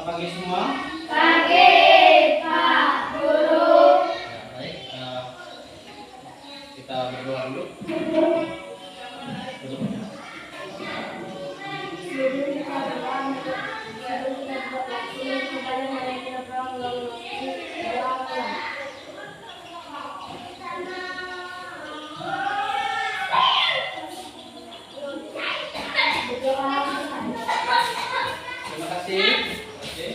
pagi semua. Pagi, Pak Guru. Baik, kita berdoa dulu. Duduk. Terima kasih. Oke.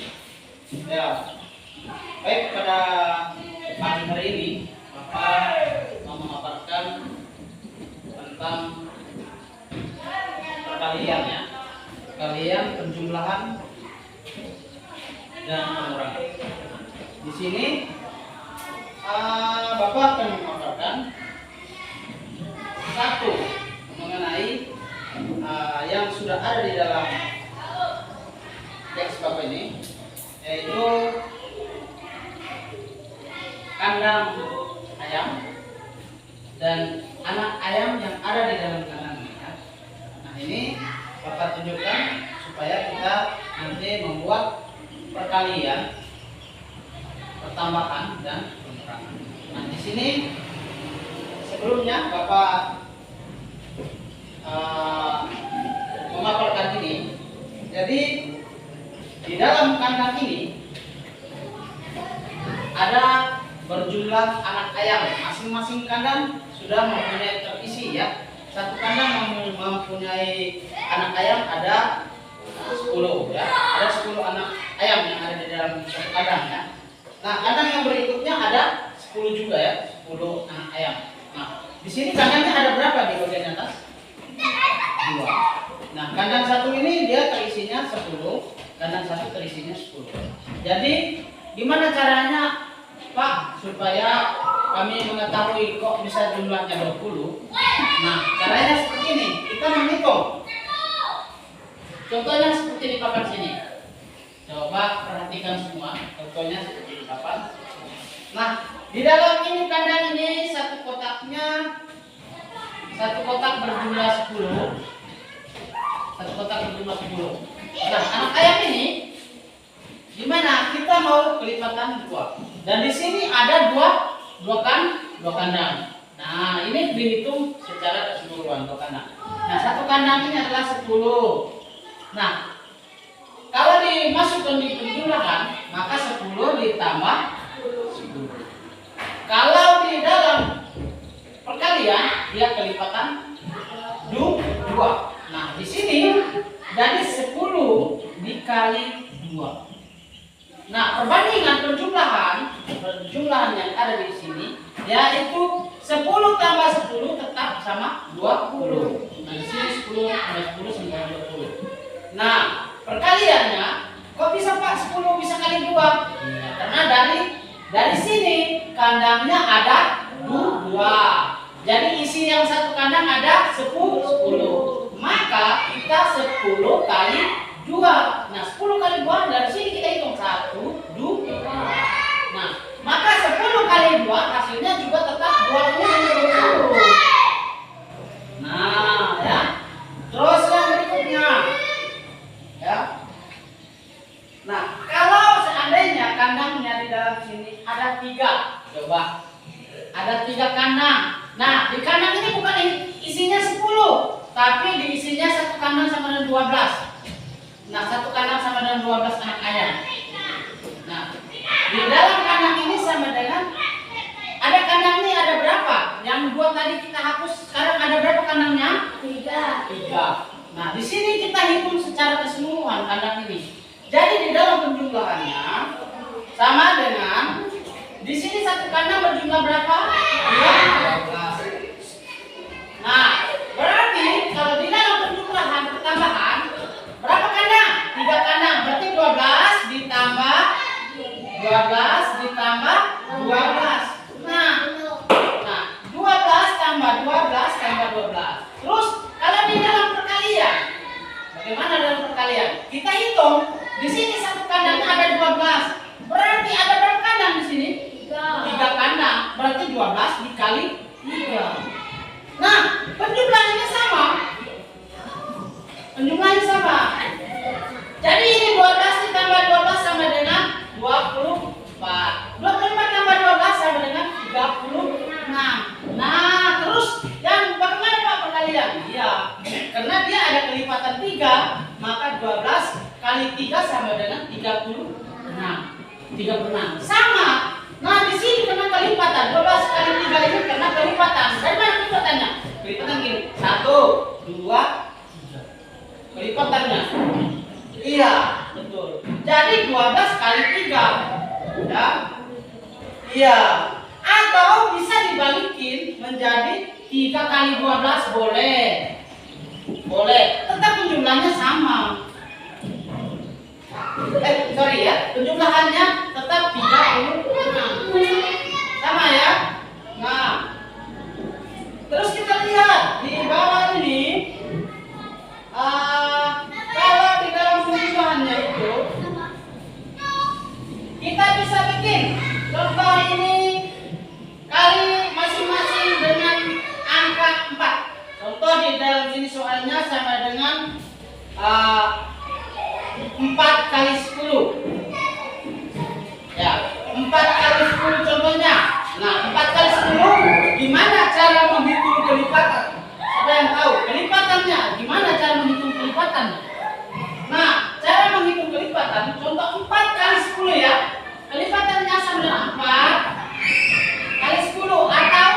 Ya. Baik, pada pagi hari ini Bapak mau memaparkan tentang perkalian ya. Perkalian, penjumlahan dan pengurangan. Di sini Bapak akan memaparkan satu mengenai yang sudah ada di dalam teks Bapak ini, yaitu kandang ayam dan anak ayam yang ada di dalam kandangnya. Nah, ini Bapak tunjukkan supaya kita nanti membuat perkalian, pertambahan dan pengurangan. Nah, di sini sebelumnya Bapak memaparkan ini. Jadi di dalam kandang ini ada berjumlah anak ayam. Masing-masing kandang sudah mempunyai terisi ya. Satu kandang mempunyai anak ayam ada 10 ya. Ada 10 anak ayam yang ada di dalam satu kandang ya. Nah, kandang yang berikutnya ada 10 juga ya, 10 anak ayam. Nah, di sini kandangnya ada berapa di bagian atas? 2. Nah, kandang satu ini dia terisinya 10, kandang satu terisinya 10. Jadi, gimana caranya Pak supaya kami mengetahui kok bisa jumlahnya 20? Nah, caranya seperti ini. Kita menghitung. Contohnya seperti di papan sini. Coba perhatikan semua. Contohnya seperti di papan. Nah, di dalam ini kandang ini satu kotak berjumlah 10. Satu kotak berjumlah 10. Nah, anak ayam ini gimana? Kita mau kelipatan 2. Dan di sini ada dua kandang. Nah, ini dihitung secara keseluruhan 2 kandang. Nah, satu kandang ini adalah 10. Nah, kalau dimasukkan di penjumlahan, maka 10 ditambah 10. Kalau di dalam perkalian, dia kelipatan 2. Nah, di sini dari 10 dikali 2. Nah, perbandingan penjumlahan yang ada di sini yaitu 10 tambah 10 tetap sama 20. Nah, di sini 10 tambah 10 sama 20. Nah, perkaliannya kok bisa Pak 10 bisa kali 2? Nah, karena dari sini kandangnya ada 2. Jadi isi yang satu kandang ada 10. Maka kita 10 kali 2. Nah, 10 kali 2 dari sini kita hitung 1, 2. Nah, maka 10 kali 2 hasilnya juga tetap 20. Nah, ya. Terus yang berikutnya. Ya. Nah, kalau seandainya kandangnya di dalam sini ada 3. Coba. Ada 3 kandang. Nah, di kandang ini bukan isinya 10, tapi diisinya satu kandang sama dengan 12. Nah, satu kandang sama dengan 12 anak ayam. Nah, di dalam kandang ini sama dengan ada kandang ini ada berapa? Yang 2 tadi kita hapus, sekarang ada berapa kandangnya? 3. Nah, di sini kita hitung secara keseluruhan kandang ini. Jadi di dalam penjumlahannya sama dengan di sini satu kandang berjumlah berapa? 12. Nah, berarti kalau di dalam penjumlahan pertambahan berapa kandang? 3 kandang. Berarti 12 ditambah 12. Nah, 12 tambah 12 tambah 12. Terus kalau di dalam perkalian, bagaimana dalam perkalian? Kita hitung. Di sini satu kandangnya ada 12. Berarti ada berapa kandang di sini? 3 kandang. Berarti 12 dikali 3. Nah, Karena dia ada kelipatan 3, maka 12 kali 3 sama dengan 36. 36. Sama. Nah, di sini kena kelipatan. 12 kali 3 ini kena kelipatan. Dari mana kelipatannya? Kelipatan gini. 1, 2, 3. Kelipatannya. Iya, betul. Jadi 12 kali 3. Ya. Iya. Atau bisa dibalikin menjadi 3 kali 12 boleh. Boleh. Tetap jumlahnya sama. Sorry ya. Penjumlahannya tetap 36. Sama ya. Nah. Terus kita lihat di bawah ini. Kalau di dalam penjumlahannya itu kita bisa bikin contoh ini kali masing-masing dengan angka 4. Contoh di dalam sini soalnya sama dengan 4 kali 10. Ya, 4 kali 10 contohnya. Nah, 4 kali 10 gimana cara menghitung kelipatan? Siapa yang tahu? Kelipatannya gimana cara menghitung kelipatannya? Nah, cara menghitung kelipatan contoh 4 kali 10 ya. Kelipatannya sama dengan 4 kali 10 atau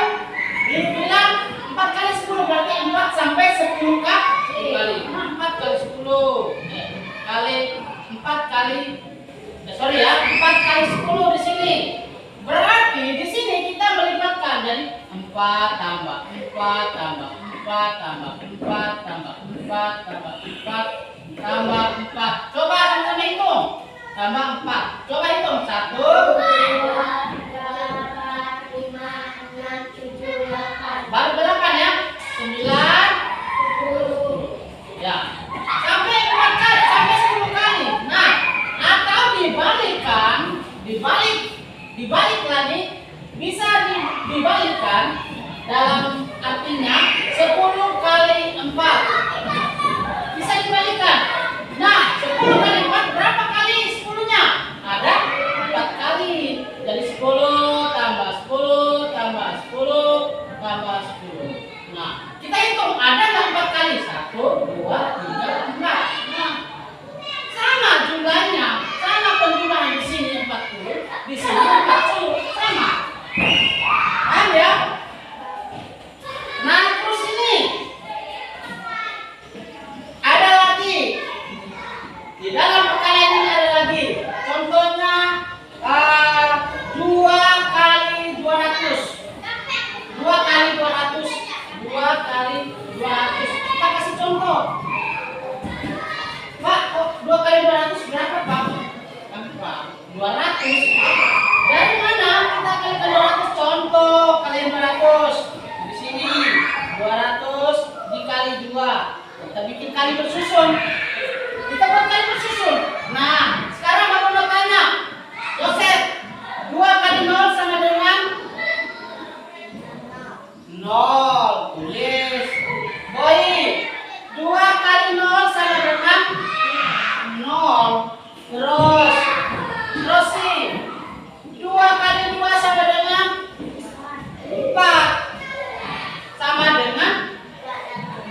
dibilang 4 kali 10 berarti 4 sampai 10 kali. Nah, 4 kali 10 kali 4 kali 4 kali 10 di sini. Berarti di sini kita melipatkan jadi 4 tambah 4 tambah 4 tambah 4 tambah 4 tambah 4 tambah 4. Coba sama-sama hitung. Tambah 4. Coba hitung. 1 baru berapa ya? 9 ya. Sampai 4 kali, sampai 10 kali. Nah, atau dibalik lagi bisa dibalikkan dalam artinya 10 kali 4. Bisa dibalikkan. Nah, 10 kali 4 berapa kali 10-nya? Ada 4 kali. Jadi 10 tambah 10 tambah 10 tambah 10. Nah, kita hitung ada nggak 4 kali? 1, 2, 3, 4. Nah, sama jumlahnya, sama penjumlahan di sini 40, di sini 40, sama. Paham ya? Nah, terus ini ada lagi. Di dalam perkalian ini ada lagi. Contohnya 2 kali 200. 2 kali 200. 2 kali 200. Kita kasih contoh. Pak, kok 2 kali 200 berapa, Pak? Pak, 200. Dari mana kita kali 200? Contoh kali 200. Di sini 200 dikali 2. Kita bikin kali bersusun. Kita buat kali bersusun. Nah, sekarang Bapak mau tanya, Yosef, 2 kali 0 sama dengan 0. Tulis. Boy, 2 kali 0 sama dengan 0. Terus sih 2 kali 2 sama dengan 4. Sama dengan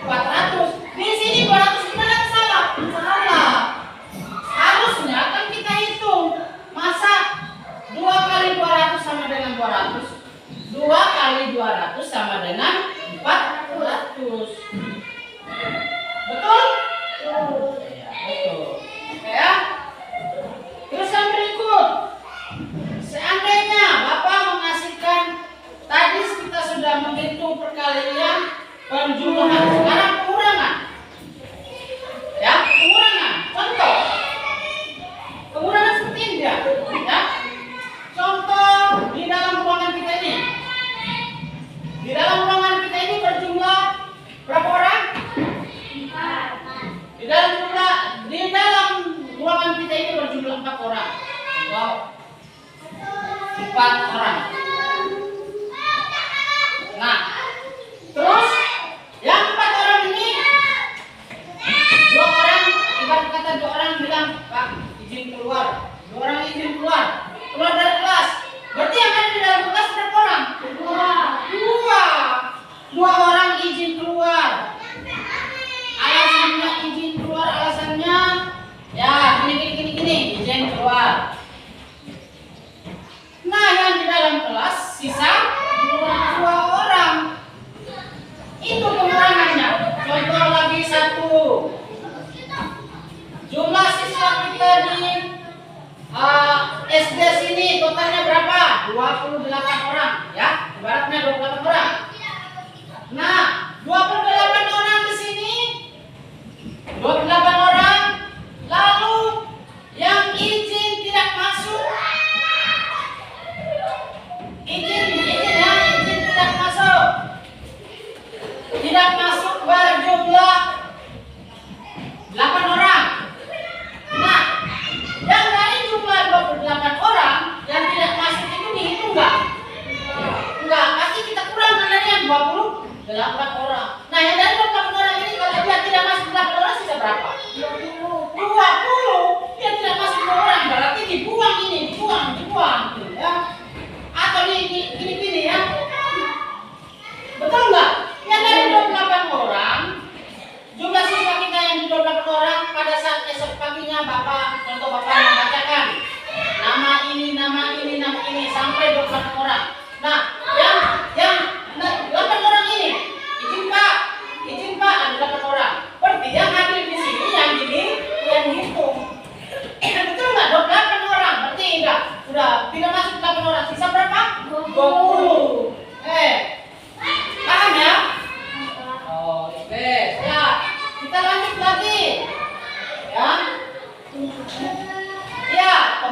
400. Di sini 200 gimana salah? Salah. Harusnya kan kita hitung. Masa 2 kali 200 sama dengan 200? 2 kali 200 sama dengan 400. Betul? Ya, betul. Ya. Terus yang berikut. Seandainya Bapak mengasihkan, tadi kita sudah menghitung perkalian penjumlahan. Sekarang pengurangan. Ya, pengurangan. Contoh. Pengurangan seperti ini ya. Ya. Contoh di dalam ruangan kita ini. Di dalam ruangan kita ini berjumlah berapa orang? 4. Di dalam ruangan kita ini berjumlah 4 orang. Wow. 4 orang. Nah, terus yang 4 orang ini 2 orang, ibarat kata 2 orang bilang, Pak, izin keluar. 2 orang izin keluar dari kelas. Berarti yang ada di dalam kelas berapa orang? 2 orang izin keluar.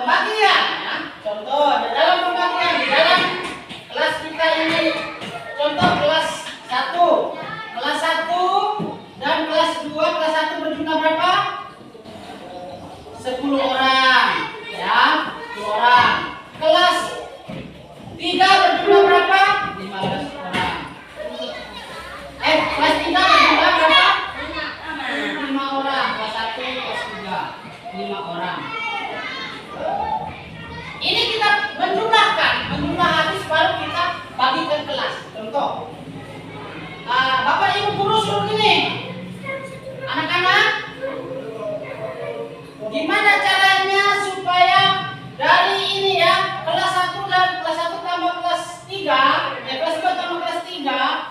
pembagian ya. Contoh dalam pembagian di dalam kelas kita ini, contoh kelas 1. Kelas 1 dan kelas 2, kelas 1 berjumlah berapa? 10 orang ya, 10 orang. Kelas 3 berjumlah berapa? 15 orang. Kelas 3 berjumlah berapa? 5 orang. Kelas 1, kelas 3 5 orang. Ini kita menjumlah habis baru kita bagikan kelas. Contoh, Bapak Ibu guru suruh ini, anak-anak, gimana caranya supaya dari ini ya, kelas 1 dan kelas 1 tambah kelas 3, kelas 2 tambah kelas 3,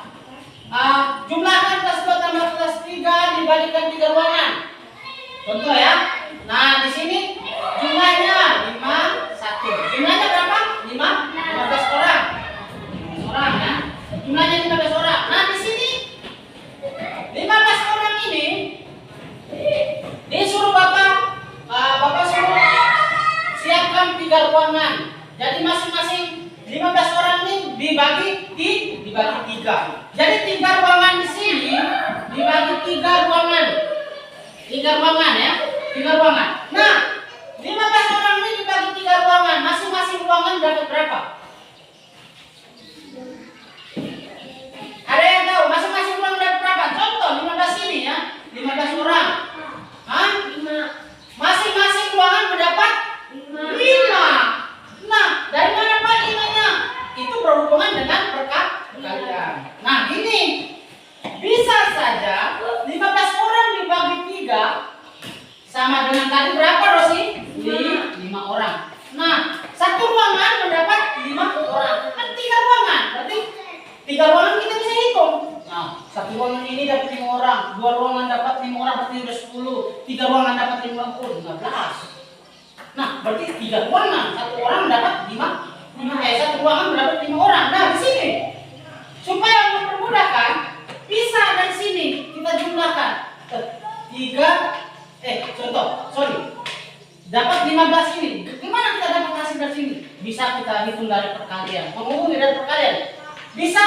jumlahkan kelas 2 tambah kelas 3 dibalikan 3 ruangan. Contoh ya. Nah, di sini jumlahnya 51. Jumlahnya berapa? 15 orang. 15 orang ya. Jumlahnya 15 orang. Nah, di sini 15 orang ini disuruh Bapak suruh siapkan 3 ruangan. Jadi masing-masing 15 orang ini dibagi 3. Jadi 3 ruangan di sini dibagi 3 ruangan. 3 ruangan ya. 3 ruangan. Nah, 15 orang ini dibagi 3 ruangan. Masing-masing ruangan dapat berapa? Ada yang tahu masing-masing ruangan dapat berapa? Contoh 15 ini ya. 15 orang. Hah? 5. Masing-masing ruangan mendapat 5. Nah, dari mana Pak 5-nya? Itu berhubungan dengan perkalian. Nah, gini. Bisa saja 15 orang dibagi 3 sama dengan tadi berapa Rosi? 5 orang. Nah, satu ruangan mendapat 5 orang. Kan 3 ruangan. Berarti 3 ruangan kita bisa hitung. Nah, satu ruangan ini dapat 5 orang, 2 ruangan dapat 5 orang, berarti udah 10. 3 ruangan dapat 15. Nah, berarti 3 ruangan, satu orang dapat 5. Satu ruangan mendapat 5 orang. Nah, di sini supaya mempermudahkan, bisa dari sini kita jumlahkan 3. Dapat 15 ini. Gimana kita dapat hasil dari sini? Bisa kita hitung dari perkalian. Menghubungi dari perkalian. Bisa,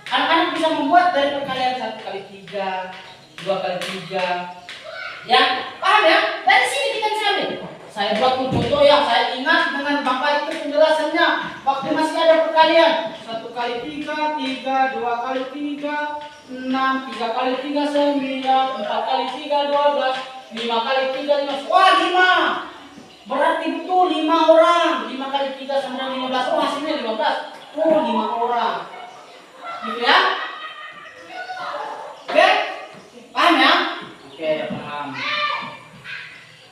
anak-anak bisa membuat dari perkalian 1 kali 3, 2 kali 3. Ya, paham ya? Dari sini kita bisa ambil. Saya buat foto yang saya ingat dengan Bapak itu penjelasannya waktu masih ada perkalian. 1 kali 3, 2 kali 3, 6, 3 kali 3, 9, 4 kali 3, 12, 5 kali 3, 15. Wah, 5. Berarti betul 5 orang. 5 kali 3 sama dengan 15. Oh, hasilnya 15. Oh, 5 orang. Gitu ya? Oke? Paham ya? Oke, paham.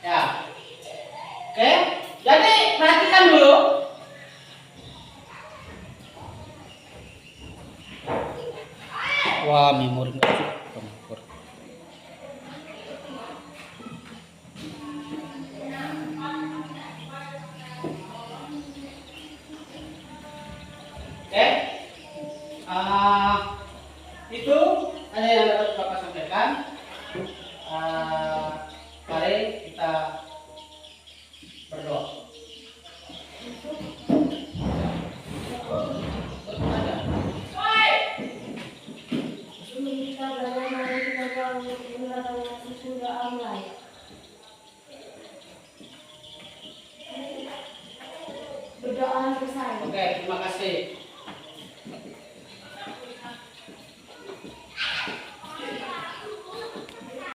Ya. Oke? Jadi, perhatikan dulu. Wah, memori nggak cukup. Oke? Itu ada yang dapat Bapak sampaikan. Mari kita berdoa. Berdoa bersama. Oke, terima kasih.